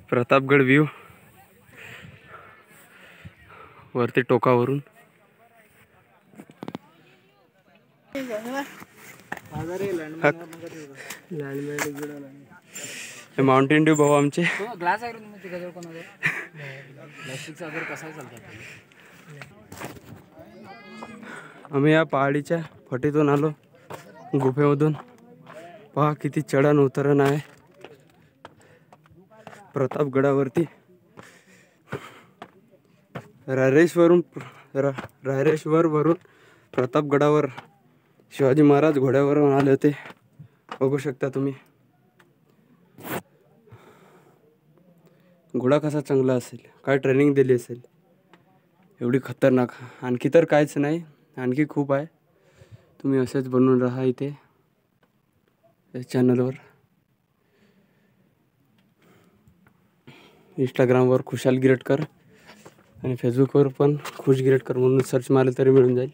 Pratapgad view वरती टोकावरून। Mountain Dew भाऊ आमचे। ग्लास आहे तिकडे कोणाला प्लास्टिकचा अगर कसा चालतात। आम्ही या पहाडीच्या फटीतून आलो, गुफेमधून। पहा किती चढण उतरण आहे प्रतापगडावरती। रायरेश्वर वरून प्रतापगडावर शिवाजी महाराज घोड्यावरून आले होते, बघू शकता तुम्ही। घोडा कसा चांगला असेल, काय ट्रेनिंग दिली असेल एवढी खतरनाक। आणखी तर काहीच नाही, आणखी खूप आहे। तुम्ही असेच बनवून राहा इथे या चॅनलवर। इंस्टाग्रामवर खुशाल गिरटकर आणि फेसबुकवर पण खुश गिरटकर म्हणून सर्च मारले तरी मिळून जाईल।